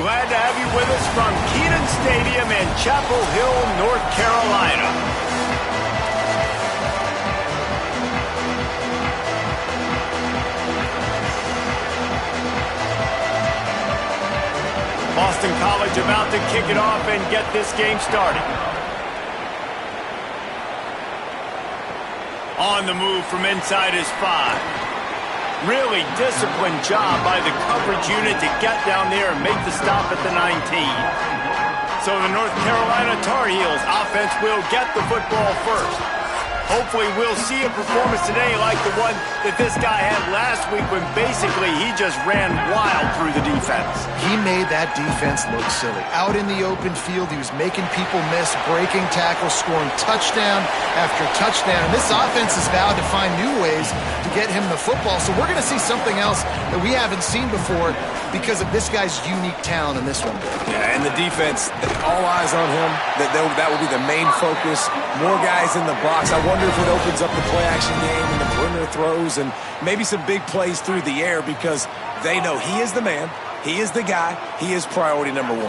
Glad to have you with us from Kenan Stadium in Chapel Hill, North Carolina. Boston College about to kick it off and get this game started. On the move from inside his 5. Really disciplined job by the coverage unit to get down there and make the stop at the 19. So the North Carolina Tar Heels offense will get the football first. Hopefully we'll see a performance today like the one that this guy had last week when basically he just ran wild through the defense. He made that defense look silly. Out in the open field, he was making people miss, breaking tackles, scoring touchdown after touchdown. And this offense has vowed to find new ways to get him the football. So we're going to see something else that we haven't seen before because of this guy's unique talent in this one. Yeah, and the defense, all eyes on him. That will be the main focus. More guys in the box. I wonder if it opens up the play-action game and the perimeter throws and maybe some big plays through the air because they know he is the man, he is the guy, he is priority number 1.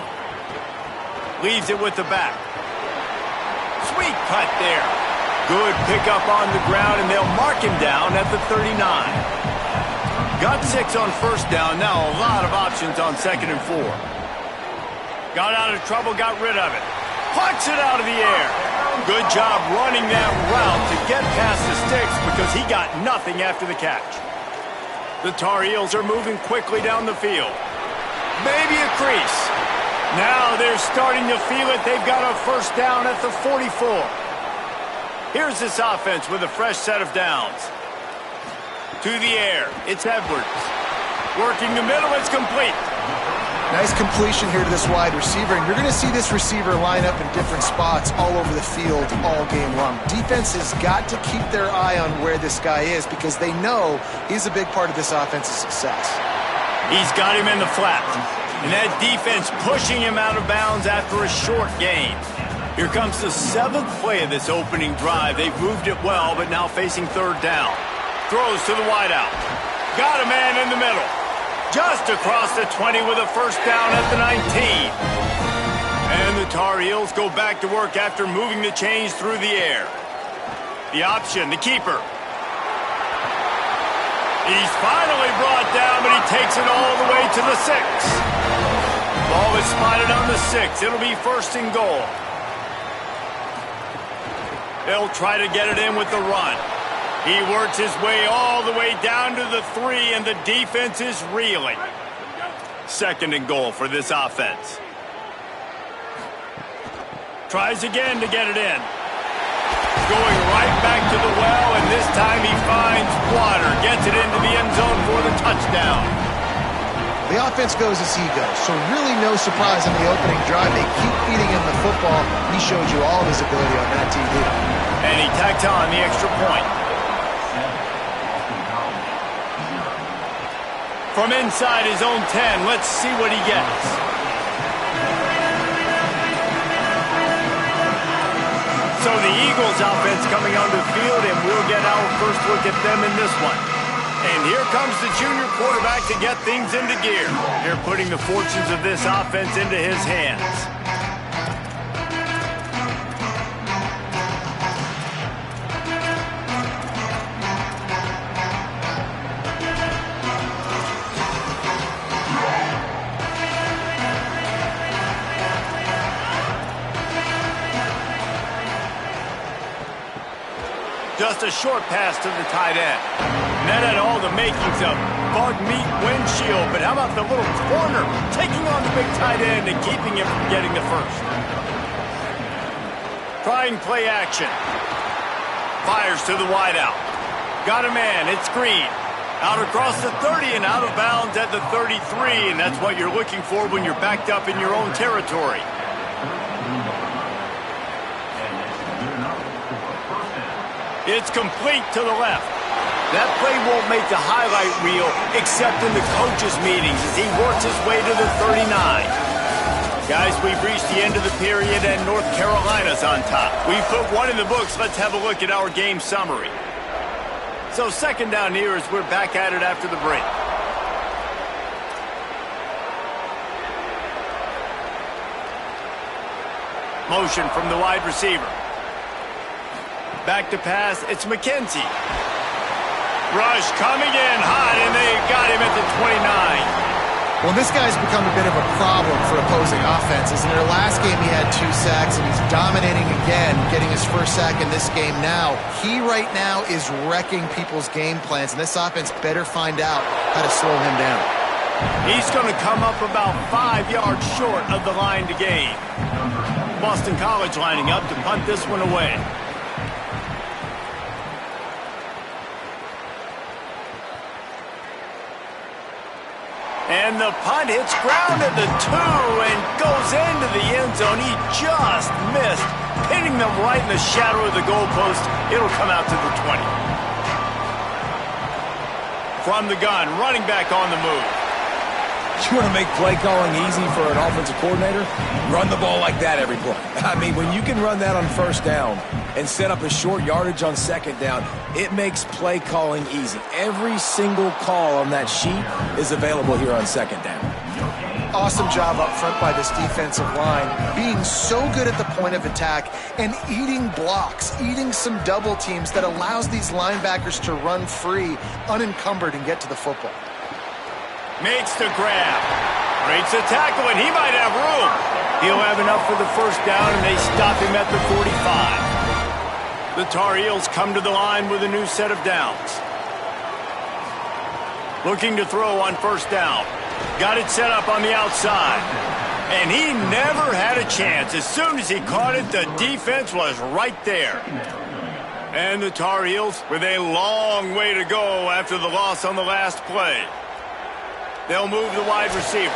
Leaves it with the back. Sweet cut there. Good pickup on the ground, and they'll mark him down at the 39. Got 6 on first down. Now a lot of options on 2nd and 4. Got out of trouble, got rid of it. Plucks it out of the air. Good job running that route to get past the sticks because he got nothing after the catch. The Tar Heels are moving quickly down the field. Maybe a crease. Now they're starting to feel it. They've got a first down at the 44. Here's this offense with a fresh set of downs. To the air. It's Edwards. Working the middle. It's complete. Nice completion here to this wide receiver, and you're going to see this receiver line up in different spots all over the field all game long. Defense has got to keep their eye on where this guy is because they know he's a big part of this offense's success. He's got him in the flat, and that defense pushing him out of bounds after a short gain. Here comes the 7th play of this opening drive. They've moved it well, but now facing 3rd down. Throws to the wideout. Got a man in the middle. Just across the 20 with a first down at the 19. And the Tar Heels go back to work after moving the chains through the air. The option, the keeper. He's finally brought down, but he takes it all the way to the 6. Ball is spotted on the 6. It'll be 1st and goal. They'll try to get it in with the run. He works his way all the way down to the 3, and the defense is reeling. 2nd and goal for this offense. Tries again to get it in. Going right back to the well, and this time he finds water. Gets it into the end zone for the touchdown. The offense goes as he goes, so really no surprise in the opening drive. They keep feeding him the football. He showed you all of his ability on that TV. And he tacked on the extra point. From inside his own 10, let's see what he gets. So the Eagles offense coming onto the field, and we'll get our first look at them in this one. And here comes the junior quarterback to get things into gear. They're putting the fortunes of this offense into his hands. Just a short pass to the tight end. And that had all the makings of bug meat windshield, but how about the little corner taking on the big tight end and keeping him from getting the first? Trying play action. Fires to the wideout. Got a man, it's Green. Out across the 30 and out of bounds at the 33, and that's what you're looking for when you're backed up in your own territory. It's complete to the left. That play won't make the highlight reel except in the coaches' meetings as he works his way to the 39. Guys, we've reached the end of the period and North Carolina's on top. We've put one in the books. Let's have a look at our game summary. So 2nd down here as we're back at it after the break. Motion from the wide receiver. Back to pass, it's McKenzie. Rush coming in hot, and they got him at the 29. Well, this guy's become a bit of a problem for opposing offenses. In their last game, he had 2 sacks, and he's dominating again, getting his first sack in this game now. He right now is wrecking people's game plans, and this offense better find out how to slow him down. He's going to come up about 5 yards short of the line to gain. Boston College lining up to punt this one away. And the punt hits ground at the 2 and goes into the end zone. He just missed, hitting them right in the shadow of the goalpost. It'll come out to the 20. From the gun, running back on the move. You want to make play calling easy for an offensive coordinator? Run the ball like that every play. I mean, when you can run that on first down and set up a short yardage on second down, it makes play calling easy. Every single call on that sheet is available here on second down. Awesome job up front by this defensive line, being so good at the point of attack and eating blocks, eating some double teams that allows these linebackers to run free, unencumbered, and get to the football. Makes the grab. Breaks the tackle, and he might have room. He'll have enough for the first down, and they stop him at the 45. The Tar Heels come to the line with a new set of downs. Looking to throw on first down. Got it set up on the outside. And he never had a chance. As soon as he caught it, the defense was right there. And the Tar Heels with a long way to go after the loss on the last play. They'll move the wide receiver.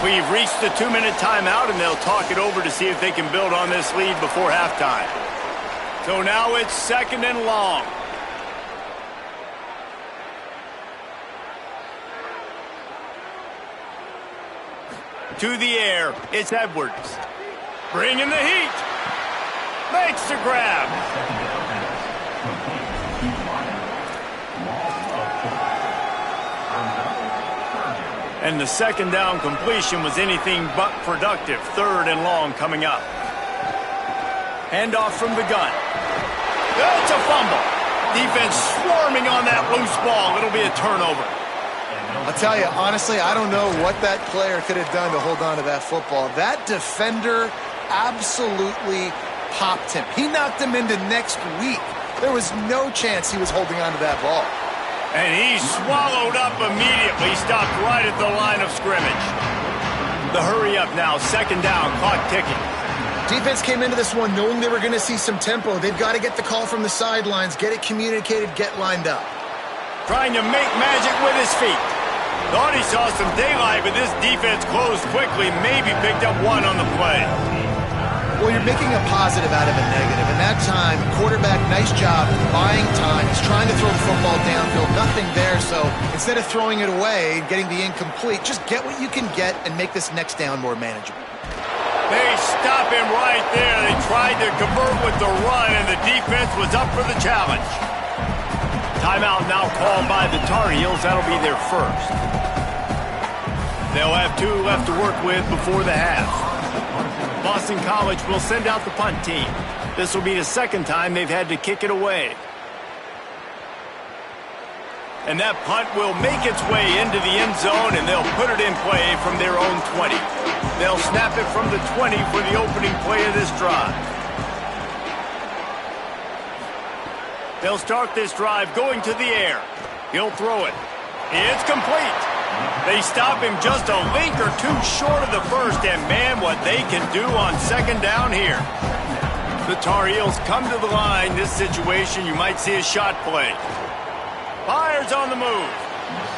We've reached the 2-minute timeout, and they'll talk it over to see if they can build on this lead before halftime. So now it's 2nd and long. To the air, it's Edwards. Bringing the heat. Makes the grab. And the second down completion was anything but productive. 3rd and long coming up. Handoff from the gun. It's a fumble. Defense swarming on that loose ball. It'll be a turnover. I'll tell you, honestly, I don't know what that player could have done to hold on to that football. That defender absolutely popped him. He knocked him into next week. There was no chance he was holding on to that ball. And he swallowed up immediately, stopped right at the line of scrimmage. The hurry up now, 2nd down, clock ticking. Defense came into this one knowing they were going to see some tempo. They've got to get the call from the sidelines, get it communicated, get lined up. Trying to make magic with his feet. Thought he saw some daylight, but this defense closed quickly, maybe picked up 1 on the play. Well, you're making a positive out of a negative. And that time, quarterback, nice job buying time. He's trying to throw the football downfield. Nothing there, so instead of throwing it away and getting the incomplete, just get what you can get and make this next down more manageable. They stop him right there. They tried to convert with the run, and the defense was up for the challenge. Timeout now called by the Tar Heels. That'll be their first. They'll have 2 left to work with before the half. Boston College will send out the punt team. This will be the 2nd time they've had to kick it away. And that punt will make its way into the end zone, and they'll put it in play from their own 20. They'll snap it from the 20 for the opening play of this drive. They'll start this drive going to the air. He'll throw it. It's complete. They stop him just a link or 2 short of the first, and man, what they can do on 2nd down here. The Tar Heels come to the line. This situation, you might see a shot play. Fires on the move.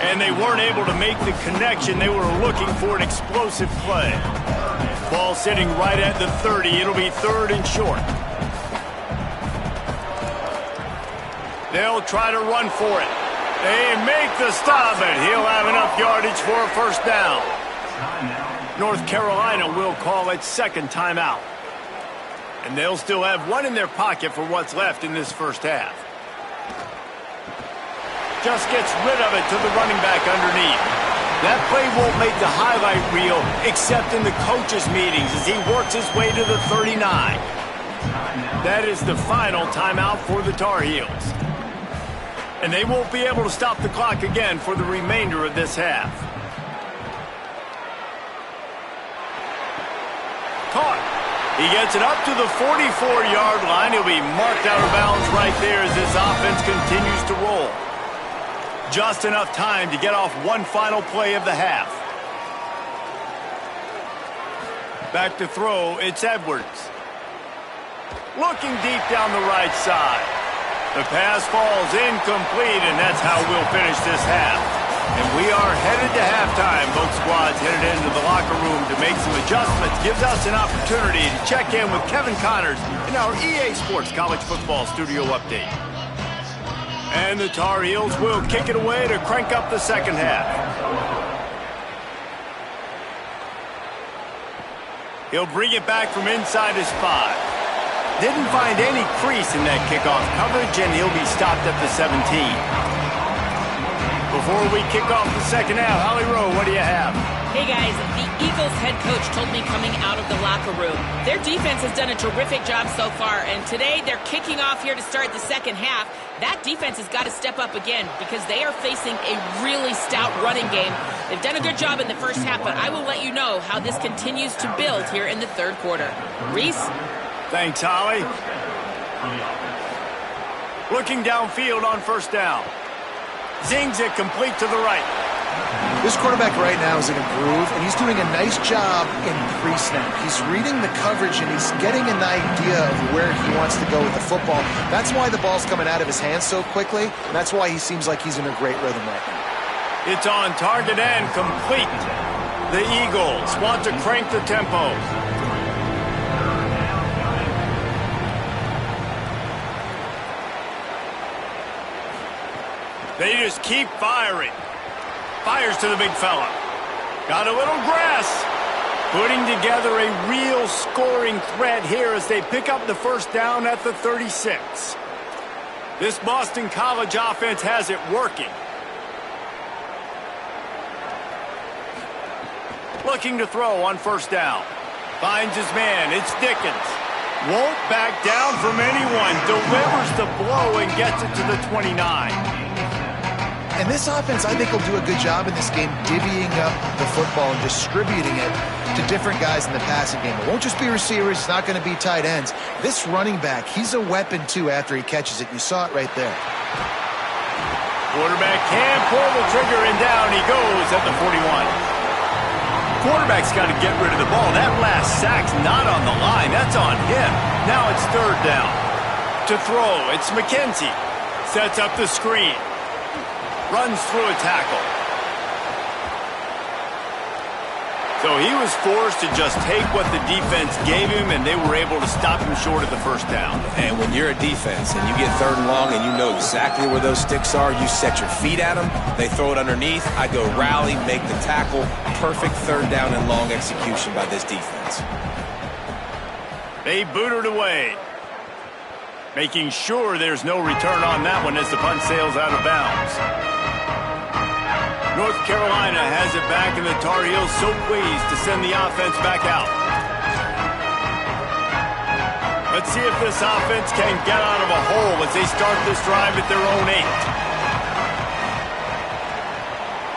And they weren't able to make the connection. They were looking for an explosive play. Ball sitting right at the 30. It'll be 3rd and short. They'll try to run for it. They make the stop, and he'll have enough yardage for a first down. North Carolina will call it 2nd timeout. And they'll still have 1 in their pocket for what's left in this first half. Just gets rid of it to the running back underneath. That play won't make the highlight reel except in the coaches' meetings as he works his way to the 39. That is the final timeout for the Tar Heels. And they won't be able to stop the clock again for the remainder of this half. Caught. He gets it up to the 44-yard line. He'll be marked out of bounds right there as this offense continues to roll. Just enough time to get off one final play of the half. Back to throw, it's Edwards. Looking deep down the right side. The pass falls incomplete, and that's how we'll finish this half. And we are headed to halftime. Both squads headed into the locker room to make some adjustments. Gives us an opportunity to check in with Kevin Connors in our EA Sports College Football Studio Update. And the Tar Heels will kick it away to crank up the second half. He'll bring it back from inside his 5. Didn't find any crease in that kickoff coverage, and he'll be stopped at the 17. Before we kick off the second half, Holly Rowe, what do you have? Hey guys, the Eagles head coach told me coming out of the locker room, their defense has done a terrific job so far, and today they're kicking off here to start the second half. That defense has got to step up again because they are facing a really stout running game. They've done a good job in the first half, but I will let you know how this continues to build here in the third quarter. Reese? Thanks, Holly. Looking downfield on first down. Zings it complete to the right. This quarterback right now is in a groove, and he's doing a nice job in pre-snap. He's reading the coverage, and he's getting an idea of where he wants to go with the football. That's why the ball's coming out of his hands so quickly, and that's why he seems like he's in a great rhythm right now. It's on target and complete. The Eagles want to crank the tempo. They just keep firing. Fires to the big fella. Got a little grass. Putting together a real scoring threat here as they pick up the first down at the 36. This Boston College offense has it working. Looking to throw on first down. Finds his man. It's Dickens. Won't back down from anyone. Delivers the blow and gets it to the 29. And this offense, I think, will do a good job in this game divvying up the football and distributing it to different guys in the passing game. It won't just be receivers. It's not going to be tight ends. This running back, he's a weapon, too, after he catches it. You saw it right there. Quarterback can pull the trigger, and down he goes at the 41. Quarterback's got to get rid of the ball. That last sack's not on the line. That's on him. Now it's third down. To throw, it's McKenzie. Sets up the screen. Runs through a tackle. So he was forced to just take what the defense gave him, and they were able to stop him short of the first down. And when you're a defense and you get third and long and you know exactly where those sticks are, you set your feet at them, they throw it underneath, I go rally, make the tackle. Perfect third down and long execution by this defense. They boot it away. Making sure there's no return on that one as the punt sails out of bounds. North Carolina has it back, and the Tar Heels so pleased to send the offense back out. Let's see if this offense can get out of a hole as they start this drive at their own 8.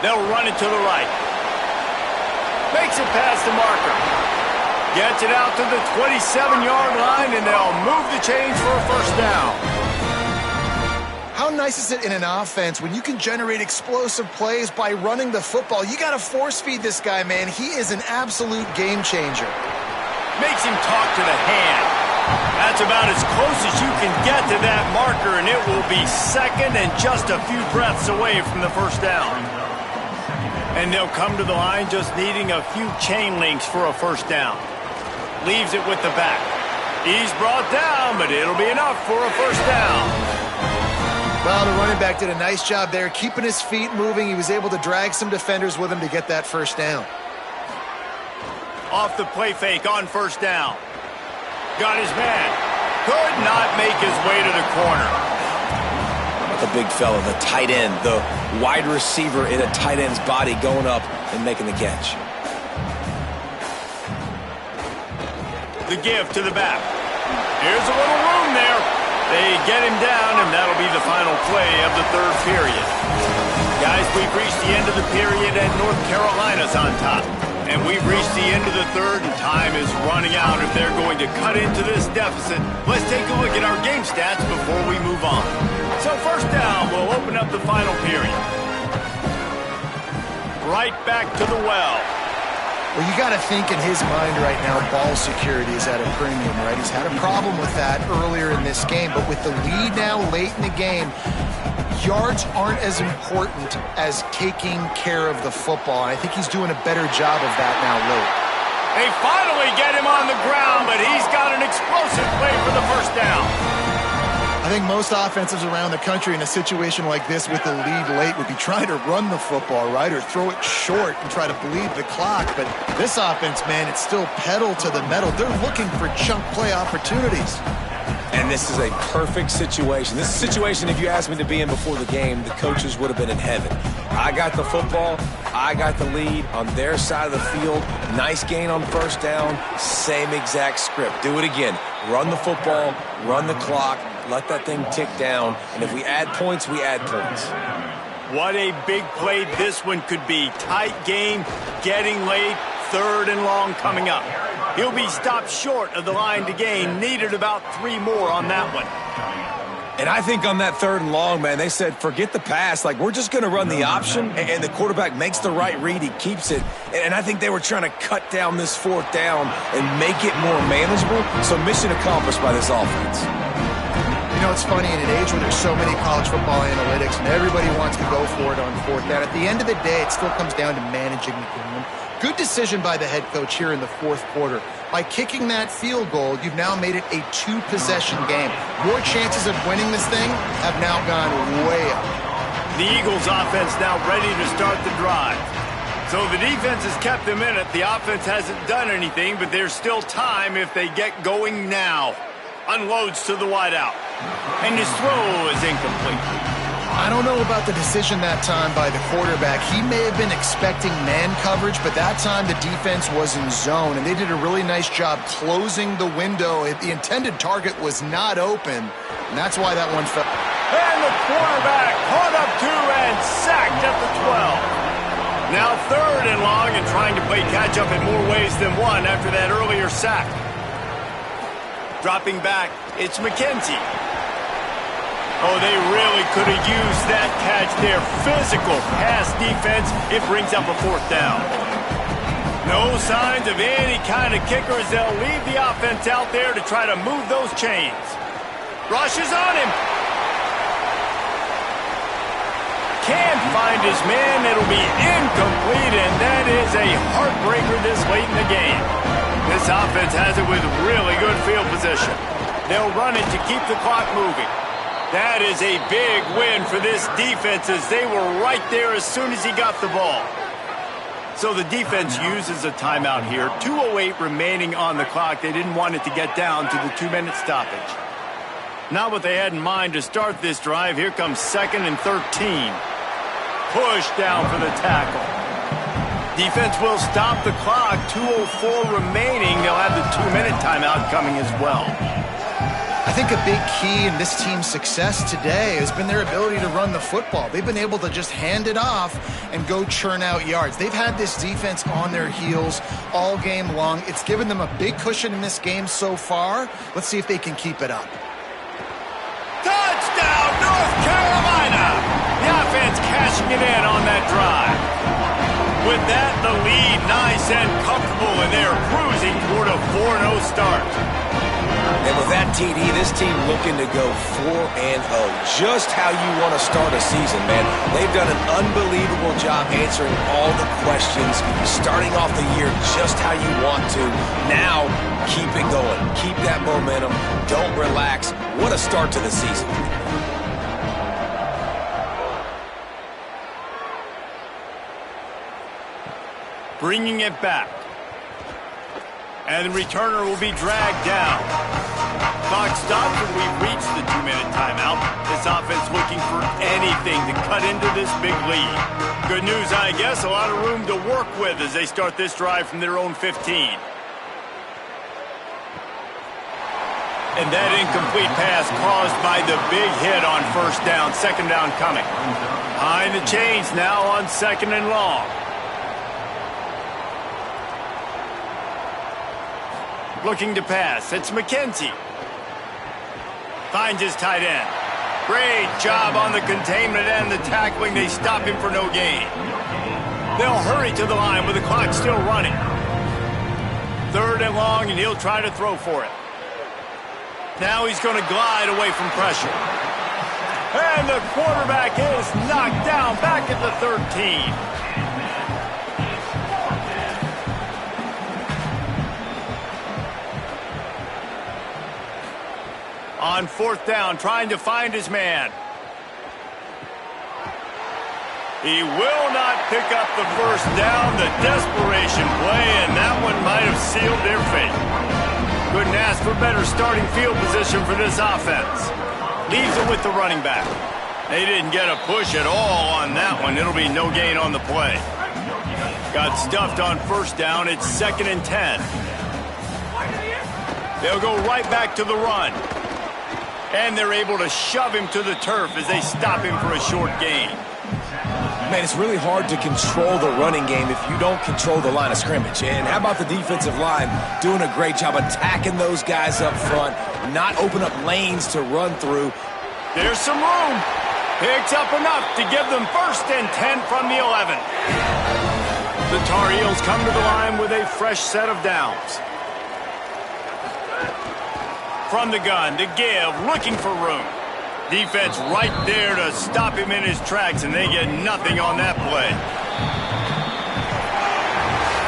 They'll run it to the right. Makes it past the marker. Gets it out to the 27-yard line, and they'll move the chains for a first down. How nice is it in an offense when you can generate explosive plays by running the football? You got to force feed this guy, man. He is an absolute game changer. Makes him talk to the hand. That's about as close as you can get to that marker, and it will be second and just a few breaths away from the first down. And they'll come to the line just needing a few chain links for a first down. Leaves it with the back. He's brought down, but it'll be enough for a first down. Well, the running back did a nice job there, keeping his feet moving. He was able to drag some defenders with him to get that first down. Off the play fake on first down. Got his man. Could not make his way to the corner. the big fella, the tight end, the wide receiver in a tight end's body going up and making the catch. The give to the back. Here's a little room there. They get him down, and that'll be the final play of the third period. Guys, we've reached the end of the period, and North Carolina's on top. And we've reached the end of the third, and time is running out if they're going to cut into this deficit. Let's take a look at our game stats before we move on. So first down, we'll open up the final period. Right back to the well. Well, you got to think in his mind right now, ball security is at a premium, right? He's had a problem with that earlier in this game, but with the lead now late in the game, yards aren't as important as taking care of the football, and I think he's doing a better job of that now late. They finally get him on the ground, but he's got an explosive play for the first down. I think most offensives around the country in a situation like this with the lead late would be trying to run the football, right, or throw it short and try to bleed the clock. But this offense, man, it's still pedal to the metal. They're looking for chunk play opportunities. And this is a perfect situation. This is a situation, if you asked me to be in before the game, the coaches would have been in heaven. I got the football. I got the lead on their side of the field. Nice gain on first down. Same exact script. Do it again. Run the football. Run the clock. Let that thing tick down. And if we add points, we add points. What a big play this one could be. Tight game, getting late, third and long coming up. He'll be stopped short of the line to gain. Needed about 3 more on that one. And I think on that third and long, man, they said, forget the pass. Like, we're just going to run the option, and the quarterback makes the right read. He keeps it. And I think they were trying to cut down this fourth down and make it more manageable. So mission accomplished by this offense. You know, it's funny, in an age where there's so many college football analytics and everybody wants to go for it on fourth down, at the end of the day, it still comes down to managing the game. Good decision by the head coach here in the fourth quarter. By kicking that field goal, you've now made it a 2-possession game. Your chances of winning this thing have now gone way up. The Eagles offense now ready to start the drive. So the defense has kept them in it. The offense hasn't done anything, but there's still time if they get going now. Unloads to the wideout. And his throw is incomplete. I don't know about the decision that time by the quarterback. He may have been expecting man coverage, but that time the defense was in zone, and they did a really nice job closing the window. The intended target was not open, and that's why that one fell. And the quarterback caught up to and sacked at the 12. Now third and long and trying to play catch-up in more ways than one after that earlier sack. Dropping back, it's McKenzie. Oh, they really could have used that catch there. Physical pass defense. It brings up a fourth down. No signs of any kind of kickers. They'll leave the offense out there to try to move those chains. Rush is on him. Can't find his man. It'll be incomplete, and that is a heartbreaker this late in the game. This offense has it with really good field position. They'll run it to keep the clock moving. That is a big win for this defense as they were right there as soon as he got the ball. So the defense uses a timeout here. 2:08 remaining on the clock. They didn't want it to get down to the 2-minute stoppage. Not what they had in mind to start this drive. Here comes 2nd and 13. Push down for the tackle. Defense will stop the clock. 2:04 remaining. They'll have the 2-minute timeout coming as well. I think a big key in this team's success today has been their ability to run the football. They've been able to just hand it off and go churn out yards. They've had this defense on their heels all game long. It's given them a big cushion in this game so far. Let's see if they can keep it up. Touchdown, North Carolina! The offense cashing it in on that drive. With that, the lead nice and comfortable, and they're cruising toward a 4-0 start. And with that TD, this team looking to go 4-0. Just how you want to start a season, man. They've done an unbelievable job answering all the questions, starting off the year just how you want to. Now, keep it going. Keep that momentum. Don't relax. What a start to the season. Bringing it back. And the returner will be dragged down. Clock stops and we've reached the 2-minute timeout. This offense looking for anything to cut into this big lead. Good news, I guess, a lot of room to work with as they start this drive from their own 15. And that incomplete pass caused by the big hit on first down. Second down coming. Behind the chains now on 2nd and long. Looking to pass. It's McKenzie. Finds his tight end. Great job on the containment and the tackling. They stop him for no gain. They'll hurry to the line with the clock still running. 3rd and long, and he'll try to throw for it. Now he's going to glide away from pressure. And the quarterback is knocked down back at the 13. On 4th down, trying to find his man. He will not pick up the first down. The desperation play, and that one might have sealed their fate. Couldn't ask for better starting field position for this offense. Leaves it with the running back. They didn't get a push at all on that one. It'll be no gain on the play. Got stuffed on 1st down. It's 2nd and 10. They'll go right back to the run. And they're able to shove him to the turf as they stop him for a short gain. Man, it's really hard to control the running game if you don't control the line of scrimmage. And how about the defensive line doing a great job attacking those guys up front, not open up lanes to run through. There's some room. Picks up enough to give them 1st and 10 from the 11. The Tar Heels come to the line with a fresh set of downs. From the gun to give, looking for room. Defense right there to stop him in his tracks, and they get nothing on that play.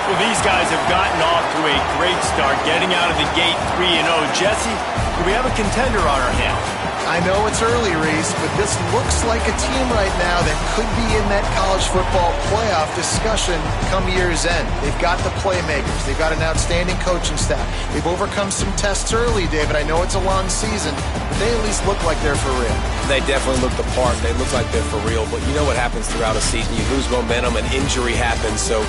Well, these guys have gotten off to a great start, getting out of the gate 3-0. Jesse, do we have a contender on our hands? I know it's early, Reese, but this looks like a team right now that could be in that college football playoff discussion come year's end. They've got the playmakers. They've got an outstanding coaching staff. They've overcome some tests early, David. I know it's a long season, but they at least look like they're for real. They definitely look the part. They look like they're for real. But you know what happens throughout a season. You lose momentum and injury happens. So